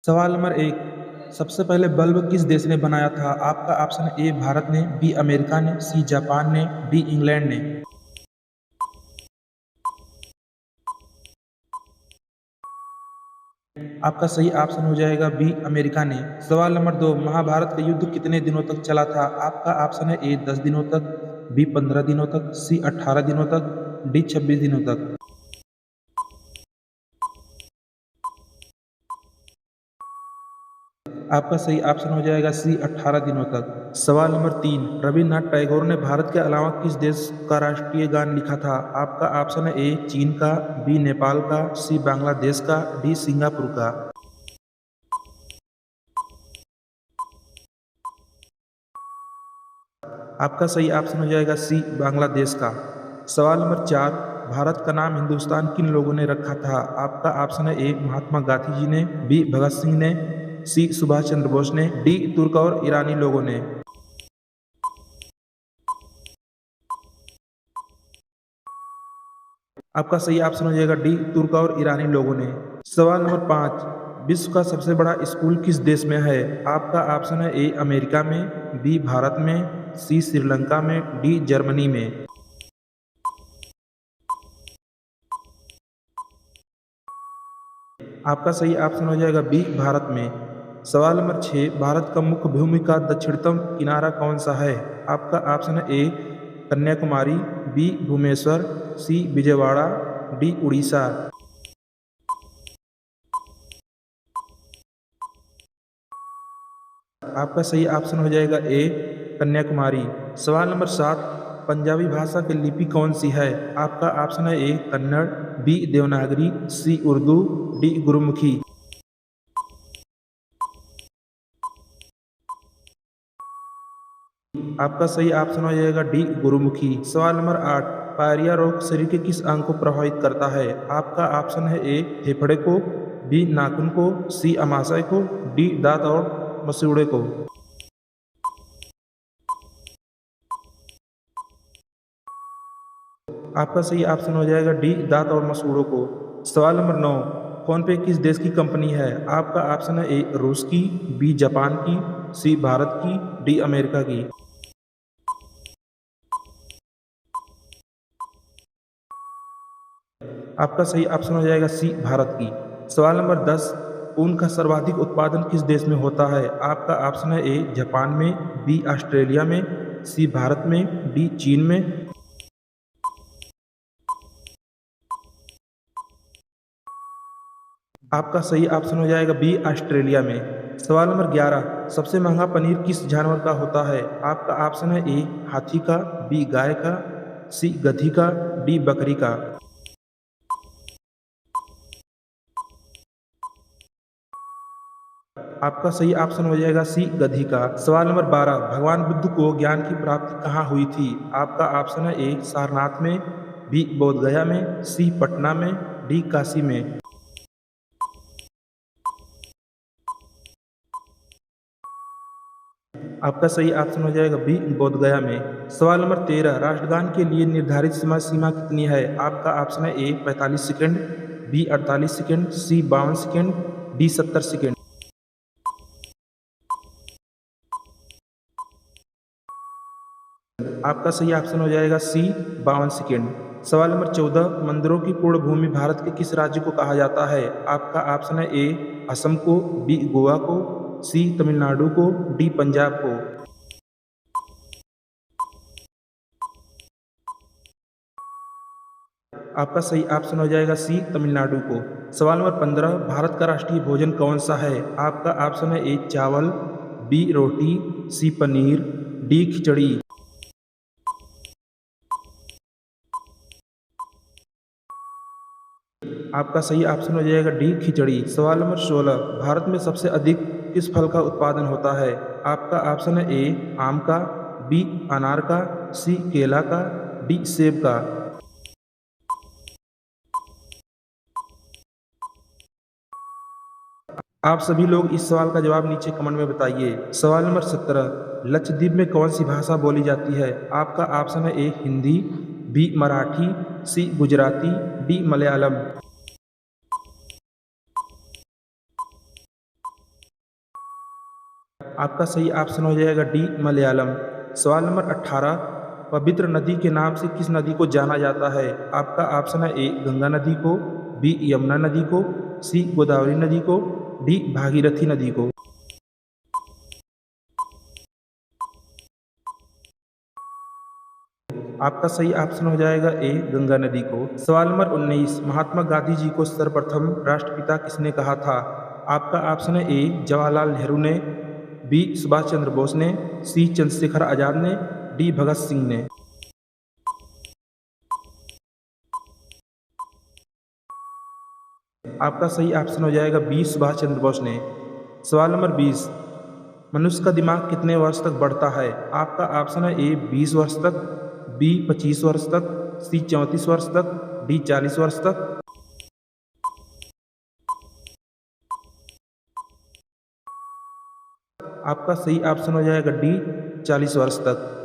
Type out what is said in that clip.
सवाल नंबर 1, सबसे पहले बल्ब किस देश ने बनाया था? आपका ऑप्शन है ए भारत ने, बी अमेरिका ने, सी जापान ने, डी इंग्लैंड ने। आपका सही ऑप्शन हो जाएगा बी अमेरिका ने। सवाल नंबर 2, महाभारत का युद्ध कितने दिनों तक चला था? आपका ऑप्शन है ए 10 दिनों तक, बी 15 दिनों तक, सी 18 दिनों तक, डी 26 दिनों तक। आपका सही ऑप्शन हो जाएगा सी 18 दिनों तक। सवाल नंबर 3, रविन्द्रनाथ टैगोर ने भारत के अलावा किस देश का राष्ट्रीय गान लिखा था? आपका ऑप्शन है ए चीन का, बी नेपाल का, सी बांग्लादेश का, डी सिंगापुर का। आपका सही ऑप्शन हो जाएगा सी बांग्लादेश का। सवाल नंबर 4, भारत का नाम हिंदुस्तान किन लोगों ने रखा था? आपका ऑप्शन है ए महात्मा गांधी जी ने, बी भगत सिंह ने, सी सुभाष चंद्र बोस ने, डी तुर्क और ईरानी लोगों ने। आपका सही ऑप्शन हो जाएगा डी तुर्क और ईरानी लोगों ने। सवाल नंबर 5, विश्व का सबसे बड़ा स्कूल किस देश में है? आपका ऑप्शन है ए अमेरिका में, बी भारत में, सी श्रीलंका में, डी जर्मनी में। आपका सही ऑप्शन हो जाएगा बी भारत में। सवाल नंबर 6, भारत का मुख्य भूमि का दक्षिणतम किनारा कौन सा है? आपका ऑप्शन है ए कन्याकुमारी, बी भुवनेश्वर, सी विजयवाड़ा, डी उड़ीसा। आपका सही ऑप्शन हो जाएगा ए कन्याकुमारी। सवाल नंबर 7, पंजाबी भाषा की लिपि कौन सी है? आपका ऑप्शन है ए कन्नड़, बी देवनागरी, सी उर्दू, डी गुरुमुखी। आपका सही ऑप्शन हो जाएगा डी गुरुमुखी। सवाल नंबर 8, पायरिया रोग शरीर के किस अंग को प्रभावित करता है? आपका ऑप्शन है ए फेफड़े को, बी नाखून को, सी अमाशय को, डी दांत और मसूड़े को। आपका सही ऑप्शन हो जाएगा डी दांत और मसूड़ों को। सवाल नंबर 9, फोन पे किस देश की कंपनी है? आपका ऑप्शन है ए रूस की, बी जापान की, सी भारत की, डी अमेरिका की। आपका सही ऑप्शन हो जाएगा सी भारत की। सवाल नंबर 10, ऊन का सर्वाधिक उत्पादन किस देश में होता है? आपका ऑप्शन है ए जापान में, बी ऑस्ट्रेलिया में, सी भारत में, डी चीन में। आपका सही ऑप्शन हो जाएगा बी ऑस्ट्रेलिया में। सवाल नंबर 11, सबसे महंगा पनीर किस जानवर का होता है? आपका ऑप्शन है ए हाथी का, बी गाय का, सी गधी का, डी बकरी का। आपका सही ऑप्शन हो जाएगा सी गधी का। सवाल नंबर 12, भगवान बुद्ध को ज्ञान की प्राप्ति कहाँ हुई थी? आपका ऑप्शन है ए सारनाथ में, बी बोधगया में, सी पटना में, डी काशी में। आपका सही ऑप्शन हो जाएगा बी बोधगया में। सवाल नंबर 13, राष्ट्रगान के लिए निर्धारित समय सीमा कितनी है? आपका ऑप्शन है ए 45 सेकंड, बी 48 सेकंड, सी 52 सेकंड, डी 70 सेकंड। आपका सही ऑप्शन हो जाएगा सी 52 सेकंड। सवाल नंबर 14, मंदिरों की पूर्ण भूमि भारत के किस राज्य को कहा जाता है? आपका ऑप्शन है ए असम को, बी गोवा को, सी तमिलनाडु को, डी पंजाब को। आपका सही ऑप्शन हो जाएगा सी तमिलनाडु को। सवाल नंबर 15, भारत का राष्ट्रीय भोजन कौन सा है? आपका ऑप्शन है ए चावल, बी रोटी, सी पनीर, डी खिचड़ी। आपका सही ऑप्शन हो जाएगा डी खिचड़ी। सवाल नंबर 16, भारत में सबसे अधिक किस फल का उत्पादन होता है? आपका ऑप्शन है ए आम का, बी अनार का, सी केला का, डी सेब का। आप सभी लोग इस सवाल का जवाब नीचे कमेंट में बताइए। सवाल नंबर 17, लक्षद्वीप में कौन सी भाषा बोली जाती है? आपका ऑप्शन है ए हिंदी, बी मराठी, सी गुजराती, डी मलयालम। आपका सही ऑप्शन हो जाएगा डी मलयालम। सवाल नंबर 18, पवित्र नदी के नाम से किस नदी को जाना जाता है? आपका ऑप्शन है ए गंगा नदी को, बी यमुना नदी को, सी गोदावरी नदी को, डी भागीरथी नदी को। आपका सही ऑप्शन हो जाएगा ए गंगा नदी को। सवाल नंबर 19, महात्मा गांधी जी को सर्वप्रथम राष्ट्रपिता किसने कहा था? आपका ऑप्शन है ए जवाहरलाल नेहरू ने, बी सुभाष चंद्र बोस ने, सी चंद्रशेखर आजाद ने, डी भगत सिंह ने। आपका सही ऑप्शन हो जाएगा बी सुभाष चंद्र बोस ने। सवाल नंबर 20, मनुष्य का दिमाग कितने वर्ष तक बढ़ता है? आपका ऑप्शन है ए 20 वर्ष तक, बी 25 वर्ष तक, सी 34 वर्ष तक, डी 40 वर्ष तक। आपका सही ऑप्शन हो जाएगा डी 40 वर्ष तक।